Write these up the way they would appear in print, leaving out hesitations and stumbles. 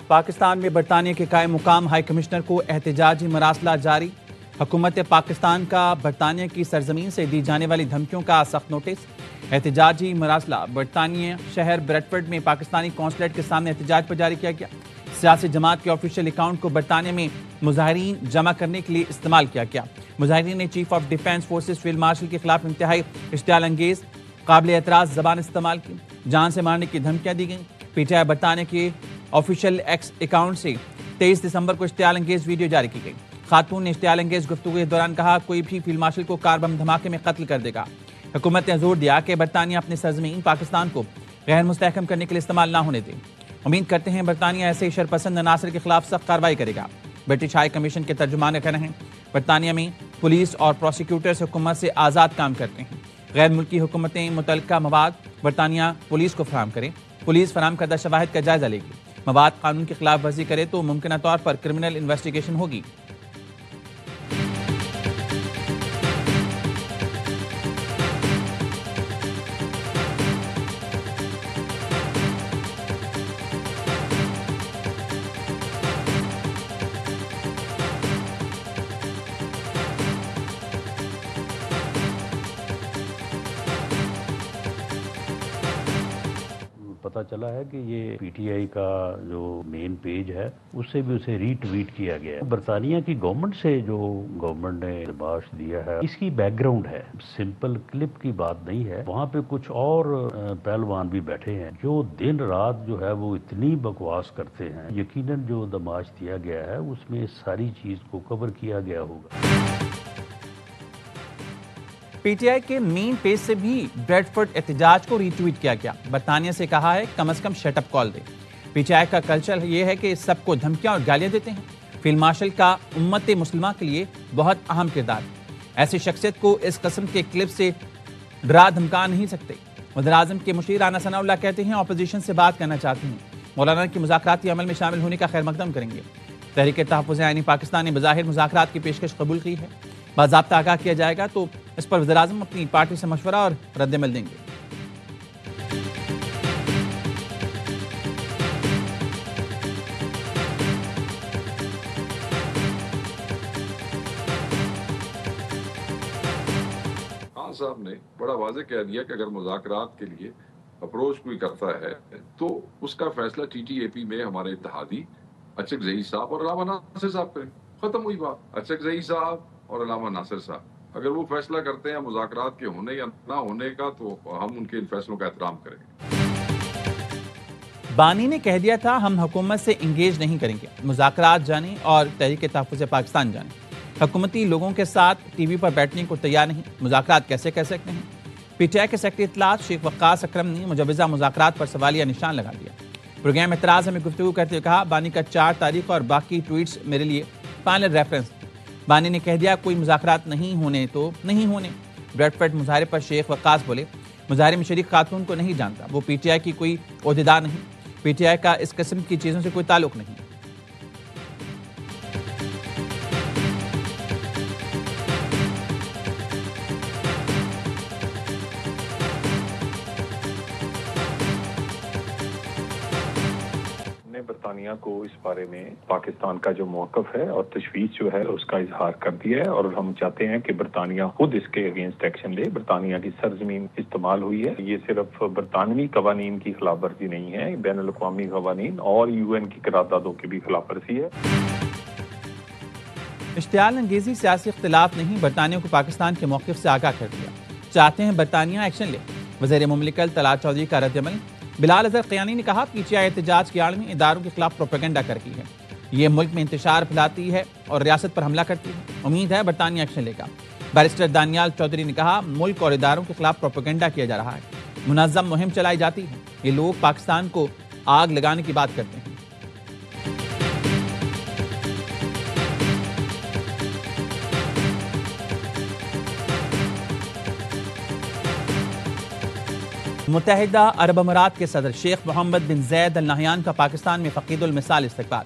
پاکستان میں برطانیہ کے قائم مقام ہائی کمشنر کو احتجاجی مراسلات جاری۔ حکومت پاکستان کا برطانیہ کی سرزمین سے دی جانے والی دھمکیوں کا سخت نوٹس۔ احتجاجی مراسلہ برطانیہ شہر بریڈفورڈ میں پاکستانی قونصلیٹ کے سامنے احتجاج پر جاری کیا گیا۔ سیاسی جماعت کے آفیشیل اکاؤنٹ کو برطانیہ میں مظاہرین جمع کرنے کے لیے استعمال کیا گیا۔ مظاہرین نے chief of defence forces field marshal K خلاف انتہائی اشتعال انگیز قابل اعتراض زبان استعمال کی۔ جان سے مارنے کی دھمکیاں دی گئیں۔ پی ٹی آئی برطانیہ کے آفیشیل ایکس اکاؤنٹ سے 23 دسمبر کو اشتعال انگیز ویڈیو جاری کی گئی۔ خاتون نے اشتعال انگیز گفتگو کے دوران کہا، کوئی بھی فیلڈ مارشل کو کار بم دھماکے میں قتل کر دے گا۔ حکومت نے زور دیا کہ برطانیہ اپنی سرزمین پاکستان کو غیر مستحکم کرنے کے لیے استعمال نہ ہونے دے۔ امید کرتے ہیں برطانیہ ایسے شرپسند عناصر کے خلاف سخت کارروائی کرے گا۔ برٹش ہائی کمیشن کے ترجمان کا کہنا ہے، برطانیہ میں پولیس اور پروسیکیوٹرز حکومت سے آزاد کام کرتے ہیں۔ غیر ملکی حکومتیں متعلقہ مواد برطانیہ پولیس کو فراہم کریں۔ پولیس فراہم کردہ شواہد کا جائزہ لے گی۔ مواد قانون کی خلاف ورزی کرے تو ممکنہ طور پر کرمنل انویسٹیگیشن ہوگی۔ پتہ چلا ہے کہ یہ پی ٹی آئی کا جو مین پیج ہے اس سے بھی اسے ری ٹویٹ کیا گیا ہے۔ برطانیہ کی گورنمنٹ سے جو گورنمنٹ نے لباس دیا ہے اس کی بیک گراؤنڈ ہے، سمپل کلپ کی بات نہیں ہے۔ وہاں پہ کچھ اور پہلوان بھی بیٹھے ہیں جو دن رات جو ہے وہ اتنی بکواس کرتے ہیں۔ یقیناً جو دماش دیا گیا ہے اس میں ساری چیز کو کور کیا گیا ہوگا۔ پی ٹی آئی کے مین پیج سے بھی بریڈفورڈ احتجاج کو ری ٹویٹ کیا گیا۔ برطانیہ سے کہا ہے کم از کم shut up call they. P T I کا کلچر یہ ہے کہ سب کو دھمکیاں اور گالیاں دیتے ہیں۔ فیلڈ مارشل کا امت مسلمہ کے لیے بہت اہم کردار ہے۔ ایسی شخصیت کو اس قسم کے کلپ سے ڈرا دھمکا نہیں سکتے۔ وزیر اعظم کے مشیر رانا ثناء اللہ کہتے ہیں اپوزیشن سے بات کرنا چاہتے ہیں، مولانا کے مذاکراتی عمل میں شامل ہونے کا خیر مقدم کریں گے۔ تحریک تحفظ آئینی پاکستان نے بظاہر مذاکرات کی پیشکش قبول کی ہے۔ باضابطہ آگاہ کیا جائے گا تو اس پر وزیر اعظم اپنی پارٹی سے مشورہ اور رد عمل دیں گے۔ خان صاحب نے بڑا واضح کہہ دیا کہ اگر مذاکرات کے لیے اپروچ کوئی کرتا ہے تو اس کا فیصلہ ٹی ٹی اے پی میں ہمارے اتحادی اچک زئی صاحب اور علامہ ناصر صاحب کریں۔ ختم ہوئی بات۔ اچک زئی صاحب اور علامہ ناصر صاحب اگر وہ فیصلہ کرتے ہیں مذاکرات کے ہونے یا نہ ہونے کا تو ہم ان کے ان فیصلوں کا احترام کریں گے۔ بانی نے کہہ دیا تھا ہم حکومت سے انگیج نہیں کریں گے، مذاکرات جانیں اور تحریک تحفظ پاکستان جانیں۔ حکومتی لوگوں کے ساتھ ٹی وی پر بیٹھنے کو تیار نہیں، مذاکرات کیسے کر سکتے ہیں؟ پی ٹی آئی کے سیکرٹری اطلاعات شیخ وقاص اکرم نے مجوزہ مذاکرات پر سوالیہ نشان لگا دیا۔ پروگرام اعتراض میں گفتگو کرتے ہوئے کہا، بانی کا 4 تاریخ اور باقی ٹویٹس میرے لیے فائنل ریفرنس۔ بانی نے کہہ دیا کوئی مذاکرات نہیں ہونے تو نہیں ہونے۔ بریڈفورڈ مظاہرے پر شیخ وقاص بولے، مظاہرے میں شریک خاتون کو نہیں جانتا، وہ پی ٹی آئی کی کوئی عہدیدار نہیں، پی ٹی آئی کا اس قسم کی چیزوں سے کوئی تعلق نہیں۔ برطانیہ کو اس بارے میں پاکستان کا جو موقف ہے اور تشویش جو ہے اس کا اظہار کر دیا ہے، اور ہم چاہتے ہیں کہ برطانیہ خود اس کے اگینسٹ ایکشن لے۔ برطانیہ کی سرزمین استعمال ہوئی ہے، یہ صرف برطانوی قوانین کی خلاف ورزی نہیں ہے، بین الاقوامی قوانین اور یو این کی قراردادوں کی بھی خلاف ورزی ہے۔ اشتعال انگیزی سیاسی اختلاف نہیں، برطانیہ کو پاکستان کے موقف سے آگاہ کر دیا، چاہتے ہیں برطانیہ ایکشن لے۔ وزیر مملکت طلعت چودھری کا رد عمل۔ بلال اظہر قیانی نے کہا پی ٹی آئی احتجاج کی آڑ میں اداروں کے خلاف پروپیگنڈا کرتی ہے، یہ ملک میں انتشار پھیلاتی ہے اور ریاست پر حملہ کرتی ہے، امید ہے برطانیہ ایکشن لے گا۔ بیرسٹر دانیال چودھری نے کہا ملک اور اداروں کے خلاف پروپیگنڈا کیا جا رہا ہے، منظم مہم چلائی جاتی ہے، یہ لوگ پاکستان کو آگ لگانے کی بات کرتے ہیں۔ متحدہ عرب امارات کے صدر شیخ محمد بن زید ال نہیان کا پاکستان میں فقید المثال استقبال۔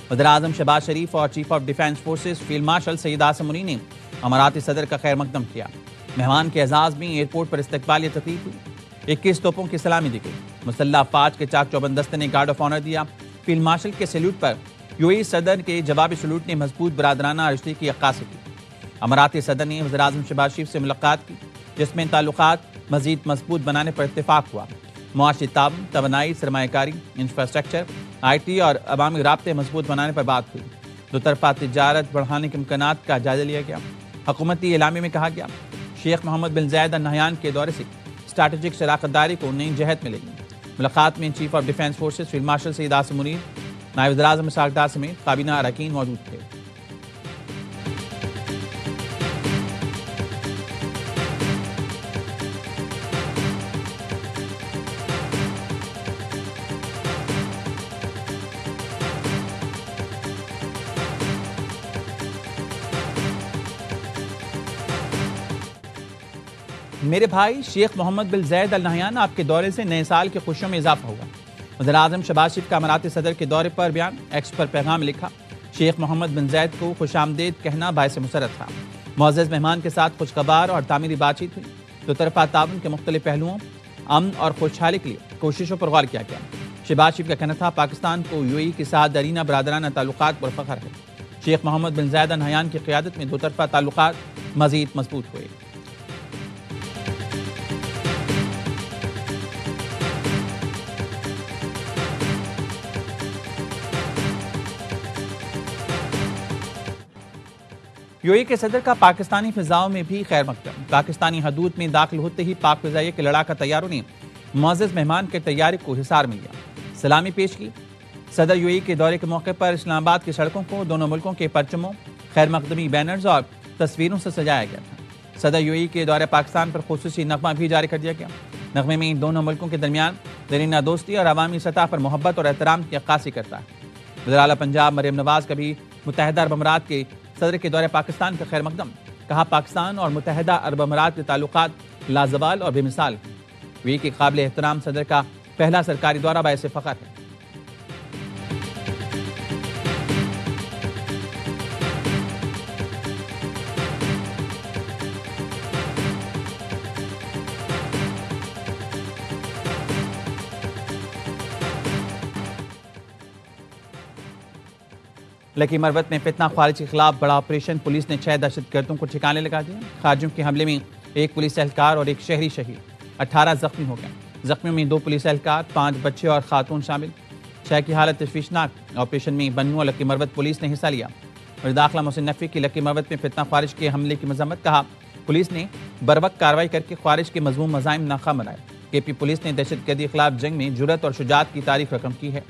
وزیر اعظم شہباز شریف اور chief of defence forces field marshal Syed Asim Munir نے اماراتی صدر کا خیر مقدم کیا۔ مہمان کے اعزاز میں ایئرپورٹ پر استقبالیہ تقریب ہوئی، 21 توپوں کی سلامی دی گئی۔ مسلح افواج کے چاک چوبند دستے نے گارڈ آف آنر دیا۔ فیلڈ مارشل کے سیلوٹ پر UAE صدر کے جوابی سلوٹ نے مضبوط برادرانہ رشتے کی عکاسی کی۔ اماراتی صدر نے وزیر اعظم شہباز شریف سے ملاقات کی، جس میں تعلقات مزید مضبوط بنانے پر اتفاق ہوا۔ معاشی تعاون، توانائی، سرمایہ کاری، انفراسٹرکچر، IT اور عوامی رابطے مضبوط بنانے پر بات ہوئی۔ دو طرفہ تجارت بڑھانے کے امکانات کا جائزہ لیا گیا۔ حکومتی اعلامیے میں کہا گیا، شیخ محمد بن زائد ال نہیان کے دورے سے اسٹریٹجک شراکت داری کو نئی جہت ملے گی۔ ملاقات میں chief of defence forces field marshal Syed Asim Munir, نائب وزیر اعظم اسحاق ڈار سمیت کابینہ اراکین موجود تھے۔ میرے بھائی شیخ محمد بن زائد ال نہیان، آپ کے دورے سے نئے سال کی خوشیوں میں اضافہ ہوگا۔ وزیر اعظم شہباز شریف کا اماراتی صدر کے دورے پر بیان، ایکس پر پیغام لکھا، شیخ محمد بن زائد کو خوش آمدید کہنا باعث مسرت تھا۔ معزز مہمان کے ساتھ خوشگوار اور تعمیری بات چیت ہوئی۔ دو طرفہ تعاون کے مختلف پہلوؤں، امن اور خوشحالی کے لیے کوششوں پر غور کیا گیا۔ شہباز شریف کا کہنا تھا، پاکستان کو UAE کے ساتھ دیرینہ برادرانہ تعلقات پر فخر ہے۔ شیخ محمد بن زائد ال نہیان کی قیادت میں دو طرفہ تعلقات مزید مضبوط ہوئے۔ UAE کے صدر کا پاکستانی فضاؤں میں بھی خیر مقدم۔ پاکستانی حدود میں داخل ہوتے ہی پاک فضائیہ کے لڑاکا طیاروں نے معزز مہمان کے طیارے کو حصار مل گیا، سلامی پیش کی۔ صدر UAE کے دورے کے موقع پر اسلام آباد کی سڑکوں کو دونوں ملکوں کے پرچموں، خیر مقدمی بینرز اور تصویروں سے سجایا گیا تھا۔ صدر UAE کے دورے پاکستان پر خصوصی نغمہ بھی جاری کر دیا گیا۔ نغمے میں دونوں ملکوں کے درمیان دیرینہ دوستی اور عوامی سطح پر محبت اور احترام کی عکاسی کرتا ہے۔ وزیر اعلیٰ پنجاب مریم نواز کا بھی متحدہ عرب امارات کے صدر کے دورے پاکستان کا خیر مقدم، کہا پاکستان اور متحدہ عرب امارات کے تعلقات لازوال اور بے مثال ہیں۔ UAE کے قابل احترام صدر کا پہلا سرکاری دورہ باعث فخر ہے۔ لکی مروت میں فتنہ خارج کے خلاف بڑا آپریشن، پولیس نے 6 دہشت گردوں کو ٹھکانے لگا دیا۔ خارجیوں کے حملے میں ایک پولیس اہلکار اور ایک شہری شہید، 18 زخمی ہو گئے۔ زخمیوں میں 2 پولیس اہلکار، 5 بچے اور خاتون شامل، 6 کی حالت تشویشناک۔ آپریشن میں بنو اور لکی مروت پولیس نے حصہ لیا۔ وزیر داخلہ محسن نقوی کی لکی مروت میں فتنہ خارج کے حملے کی مذمت، کہا پولیس نے بروقت کارروائی کر کے خارج کے مذموم مزاعم ناکام بنائے۔ KP پولیس نے دہشت گردی کے خلاف جنگ میں جرأت اور شجاعت کی تاریخ رقم کی ہے۔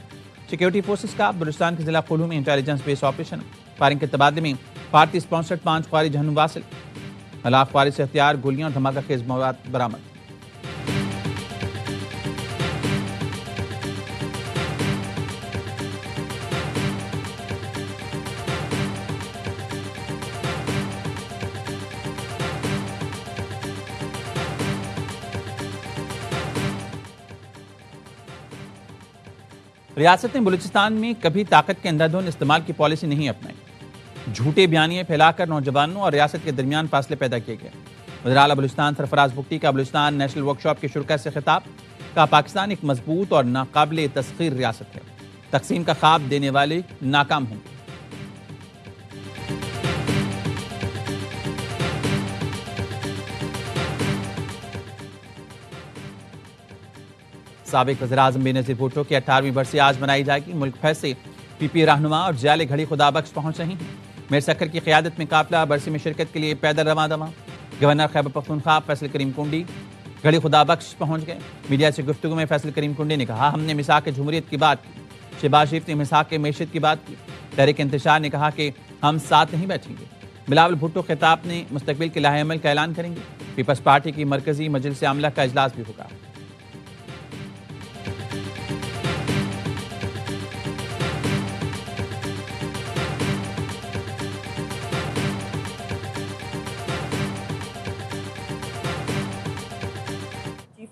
سیکیورٹی فورسز کا بلوچستان کے ضلع قلو میں انٹیلیجنس بیس آپریشن، فائرنگ کے تبادلے میں بھارتی سپانسرڈ 5 خوارج جہنم واصل، ہلاک خوارج سے ہتھیار، گولیاں اور دھماکہ خیز مواد برآمد۔ ریاست نے بلوچستان میں کبھی طاقت کے اندھادھند استعمال کی پالیسی نہیں اپنائی۔ جھوٹے بیانیے پھیلا کر نوجوانوں اور ریاست کے درمیان فاصلے پیدا کیے گئے۔ وزیر اعلیٰ بلوچستان سرفراز بگٹی کا بلوچستان نیشنل ورکشاپ کے شرکاء سے خطاب، کہا پاکستان ایک مضبوط اور ناقابل تسخیر ریاست ہے، تقسیم کا خواب دینے والے ناکام ہوں گے۔ سابق وزیراعظم بینظیر بھٹو کی 18ویں برسی آج منائی جائے گی۔ ملک بھر سے PP رہنما اور جیال گھڑی خدا بخش پہنچ رہی ہیں۔ میر سکھر کی قیادت میں قافلہ برسی میں شرکت کے لیے پیدل رواں دواں۔ گورنر خیبر پختونخوا فیصل کریم کنڈی گھڑی خدا بخش پہنچ گئے۔ میڈیا سے گفتگو میں فیصل کریم کنڈی نے کہا، ہم نے میثاق جمہوریت کی بات کی، شہباز شریف نے میثاق معیشت کی بات کی، تحریک انتشار نے کہا کہ ہم ساتھ نہیں بیٹھیں گے۔ بلاول بھٹو خطاب نے مستقبل کے لاہ عمل کا اعلان کریں گے۔ پیپلز پارٹی کی مرکزی مجلس عاملہ کا اجلاس بھی ہوگا۔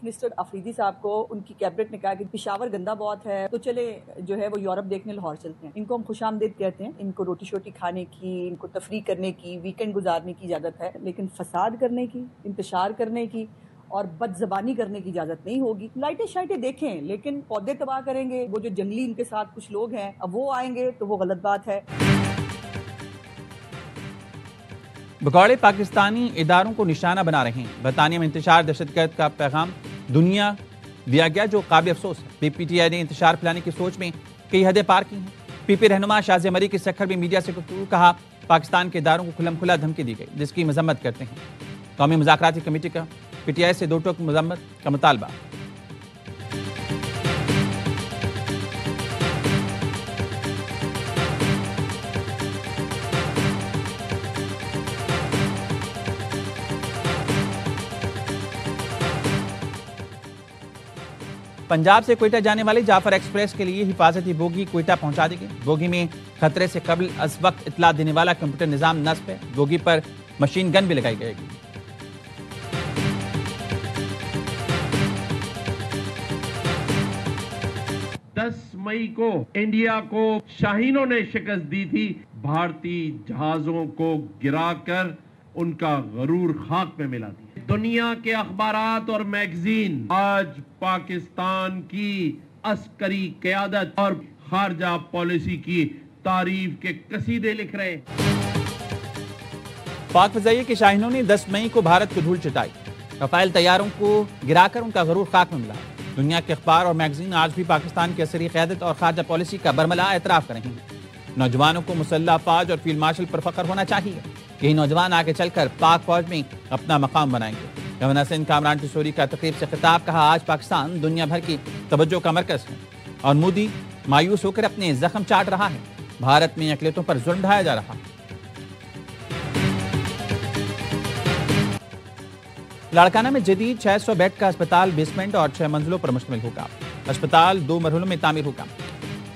منسٹر افریدی صاحب کو ان کی کیبنٹ نے کہا کہ پشاور گندا بہت ہے، تو چلے جو ہے وہ یورپ دیکھنے لاہور چلتے ہیں۔ ان کو ہم خوش آمدید کہتے ہیں، ان کو روٹی شوٹی کھانے کی، ان کو تفریح کرنے کی، ویکینڈ گزارنے کی اجازت ہے، لیکن فساد کرنے کی، انتشار کرنے کی اور بد زبانی کرنے کی اجازت نہیں ہوگی. لائٹیں شائٹیں دیکھیں لیکن پودے تباہ کریں گے وہ جو جنگلی ان کے ساتھ کچھ لوگ ہیں, اب وہ آئیں گے تو وہ غلط بات ہے. بھگوڑے پاکستانی اداروں کو نشانہ بنا رہے ہیں. برطانیہ میں انتشار دہشت گرد کا پیغام دنیا دیا گیا جو قابل افسوس ہے. پی ٹی آئی نے انتشار پھیلانے کی سوچ میں کئی حدیں پار کی ہیں. پی پی رہنما شازیہ مری کی سکھر میں میڈیا سے گفتگو, کہا پاکستان کے اداروں کو کھلم کھلا دھمکی دی گئی جس کی مذمت کرتے ہیں. قومی مذاکراتی کمیٹی کا پی ٹی آئی سے 2 ٹوک مذمت کا مطالبہ. پنجاب سے کوئٹہ جانے والی جعفر ایکسپریس کے لیے حفاظتی بوگی کوئٹہ پہنچا دی گئی. بوگی میں خطرے سے قبل از وقت اطلاع دینے والا کمپیوٹر نظام نصب ہے. بوگی پر مشین گن بھی لگائی جائے گی. 10 مئی کو انڈیا کو شاہینوں نے شکست دی تھی. بھارتی جہازوں کو گرا کر ان کا غرور خاک میں ملا دیا. دنیا کے اخبارات اور میگزین آج پاکستان کی عسکری قیادت اور خارجہ پالیسی کی تعریف کے قصیدے لکھ رہے ہیں. پاک فضائیہ کے شاہینوں نے 10 مئی کو بھارت کو دھول چٹائی. رفیل طیاروں کو گرا کر ان کا غرور خاک میں ملا. دنیا کے اخبار اور میگزین آج بھی پاکستان کی عسکری قیادت اور خارجہ پالیسی کا برملا اعتراف کر رہے ہیں. نوجوانوں کو مسلح افواج اور فیلڈ مارشل پر فخر ہونا چاہیے. یہی نوجوان آگے چل کر پاک فوج میں اپنا مقام بنائیں گے. گورنر سندھ کامران ٹسوری کا تقریب سے خطاب, کہا آج پاکستان دنیا بھر کی توجہ کا مرکز ہے اور مودی مایوس ہو کر اپنے زخم چاٹ رہا ہے. بھارت میں اقلیتوں پر ظلم ڈھایا جا رہا ہے. لاڑکانہ میں جدید 600 بیڈ کا اسپتال بیسمنٹ اور 6 منزلوں پر مشتمل ہوگا. اسپتال 2 مرحلوں میں تعمیر ہوگا.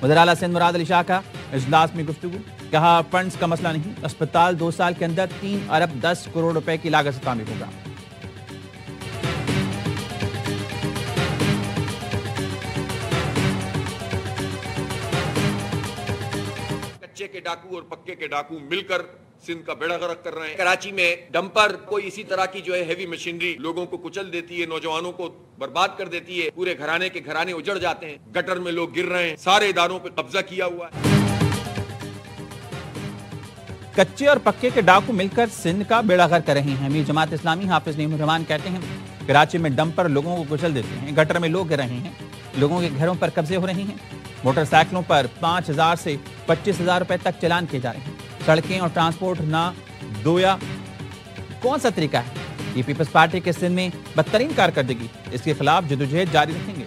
وزیر اعلیٰ سندھ مراد علی شاہ کا اجلاس میں گفتگو, کہا فنڈز کا مسئلہ نہیں, اسپتال 2 سال کے اندر 3 ارب 10 کروڑ روپے کی لاگت سے تعمیر ہوگا. کچے کے ڈاکو اور پکے کے ڈاکو مل کر سندھ کا بیڑا غرق کر رہے ہیں. کراچی میں ڈمپر کوئی اسی طرح کی جو ہے ہیوی مشینری لوگوں کو کچل دیتی ہے, نوجوانوں کو برباد کر دیتی ہے. پورے گھرانے کے گھرانے اجڑ جاتے ہیں. گٹر میں لوگ گر رہے ہیں. سارے اداروں پہ قبضہ کیا ہوا ہے. کچے اور پکے کے ڈاکو مل کر سندھ کا بیڑا غرق کر رہے ہیں. امیر جماعت اسلامی حافظ نعیم الرحمان کہتے ہیں کراچی میں ڈمپر لوگوں کو کچل دیتے ہیں. گٹر میں لوگ گر رہے ہیں. لوگوں کے گھروں پر قبضے ہو رہے ہیں. موٹر سائیکلوں پر 5,000 سے 25,000 روپے تک چلان کیے جا رہے ہیں. سڑکیں اور ٹرانسپورٹ نہ دویا کون سا طریقہ ہے؟ یہ پیپلز پارٹی کے سندھ میں بدترین کارکردگی. اس کے خلاف جدوجہد جاری رکھیں گے.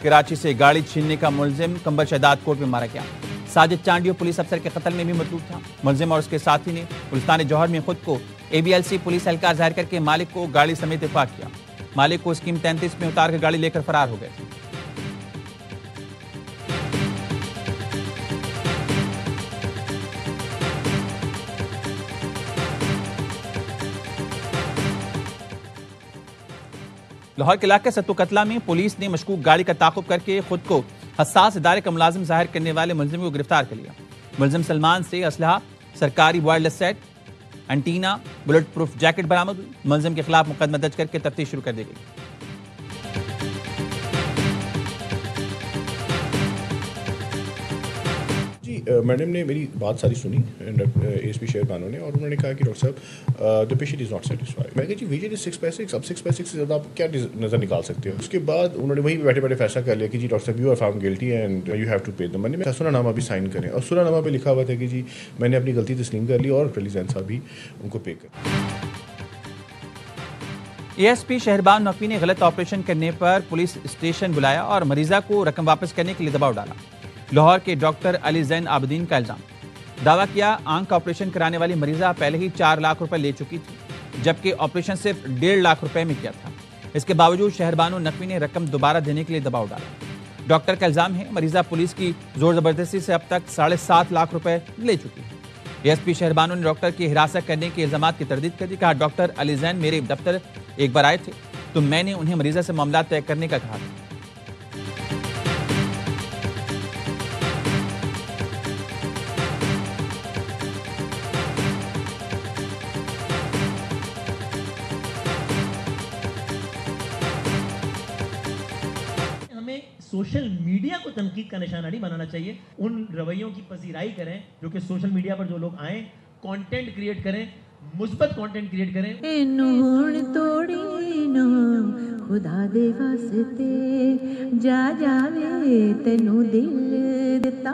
کراچی سے گاڑی چھیننے کا ملزم کمبر شہداد کوٹ میں مارا گیا. ساجد چانڈیو پولیس افسر کے قتل میں بھی مطلوب تھا. ملزم اور اس کے ساتھی نے گلستان جوہر میں خود کو ABLC پولیس اہلکار ظاہر کر کے مالک کو گاڑی سمیت دفاع کیا. مالک کو اسکیم 33 میں اتار کر گاڑی لے کر فرار ہو گئے تھے. لاہور کے علاقے ستو قتلہ میں پولیس نے مشکوک گاڑی کا تعاقب کر کے خود کو حساس ادارے کا ملازم ظاہر کرنے والے ملزم کو گرفتار کر لیا. ملزم سلمان سے اسلحہ, سرکاری wireless set, antenna, bulletproof jacket برآمد ہوئی. ملزم کے خلاف مقدمہ درج کر کے تفتیش شروع کر دی گئی. میڈم نے میری بات ساری سنی ASP شہر بانو نے, اور انہوں نے کہا کہ ڈاکٹر صاحب the patient is not satisfied. میں کہا جی ویجن 6 پیسے, اب 6 پیسے سے زیادہ آپ کیا نظر نکال سکتے ہو. اس کے بعد انہوں نے وہیں بیٹھے بیٹھے فیصلہ کر لیا کہ جی ڈاکٹر صاحب you are found guilty and you have to pay the money. میں سنا نامہ بھی سائن کریں, اور سنا نامہ پہ لکھا ہوا تھا کہ جی میں نے اپنی غلطی تسلیم کر لی اور علی زین صاحب بھی ان کو پے کر. ASP شہربان نقوی نے غلط آپریشن کرنے پر پولیس اسٹیشن بلایا اور مریضہ کو رقم واپس کرنے کے لیے دباؤ ڈالا. لاہور کے ڈاکٹر علی زین عابدین کا الزام, دعویٰ کیا آنکھ کا آپریشن کرانے والی مریضہ پہلے ہی 4 لاکھ روپے لے چکی تھی, جبکہ آپریشن صرف 1.5 لاکھ روپے میں کیا تھا. اس کے باوجود شہربانو نقوی نے رقم دوبارہ دینے کے لیے دباؤ ڈالا. ڈاکٹر کا الزام ہے مریضہ پولیس کی زور زبردستی سے اب تک 7.5 لاکھ روپے لے چکی ہے. ASP شہربانو نے ڈاکٹر کی حراست کرنے کے الزامات کی تردید کر دی. کہا ڈاکٹر علی زین میرے دفتر ایک بار آئے تھے, تو میں نے انہیں مریضہ سے معاملات طے کرنے کا کہا تھا۔ سوشل میڈیا کو تنقید کا نشانہ نہیں بنانا چاہیے، ان رویوں کی پذیرائی کریں جو کہ سوشل میڈیا پر جو لوگ آئیں کانٹینٹ کریٹ کریں، مثبت کانٹینٹ کریٹ کریں۔ توڑی نو خدا دے واسطے جا جاوے تینوں دل دتا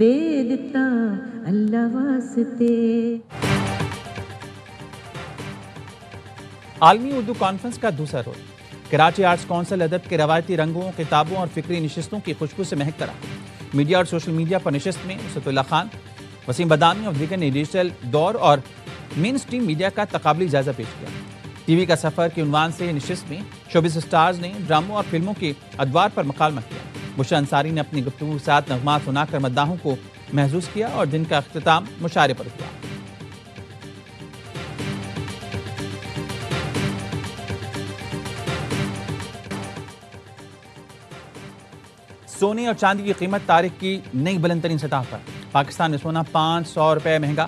دے دتا اللہ واسطے۔ عالمی اردو کانفرنس کا دوسرا روز کراچی آرٹس کونسل ادب کے روایتی رنگوں، کتابوں اور فکری نشستوں کی خوشبو سے مہکتا رہا۔ میڈیا اور سوشل میڈیا پر نشست میں اسد اللہ خان، وسیم بدامی اور دیگر نے ڈیجیٹل دور اور مین سٹریم میڈیا کا تقابلی جائزہ پیش کیا۔ ٹی وی کا سفر کے عنوان سے نشست میں شوبز سٹارز نے ڈراموں اور فلموں کے ادوار پر مکالمہ کیا۔ بشرا انصاری نے اپنی گفتگو کے ساتھ نغمات سنا کر مداحوں کو محظوظ کیا اور دن کا اختتام مشاعرے پر ہوا۔ سونے اور چاندی کی قیمت تاریخ کی نئی بلند ترین سطح پر۔ پاکستان میں سونا 500 روپے مہنگا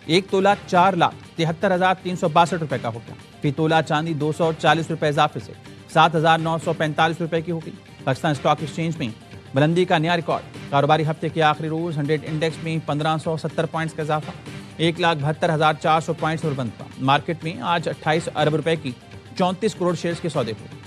1 تولہ 4,73,362 روپے کا ہو گیا۔ فی تولہ چاندی 240 روپے اضافے سے 7,945 روپے کی ہوگی۔ پاکستان اسٹاک ایکسچینج میں بلندی کا نیا ریکارڈ۔ کاروباری ہفتے کے آخری روز 100 انڈیکس میں 1570 پوائنٹس کا اضافہ، 1,72,400 پوائنٹس پر بند ہوا۔ مارکیٹ میں آج 28 ارب روپے کی 34 کروڑ شیئرز کے سودے ہوئے۔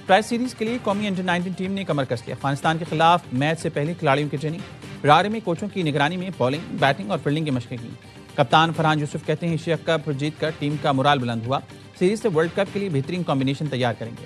ٹرائی سیریز کے لیے قومی انڈر 19 ٹیم نے کمر کس لیا۔ افغانستان کے خلاف میچ سے پہلے کھلاڑیوں کی ٹریننگ، رارے میں کوچوں کی نگرانی میں بالنگ، بیٹنگ اور فیلڈنگ کی مشقیں کی۔ کپتان فرحان یوسف کہتے ہیں ایشیا کپ جیت کر ٹیم کا مورال بلند ہوا، سیریز سے ورلڈ کپ کے لیے بہترین کمبینیشن تیار کریں گے۔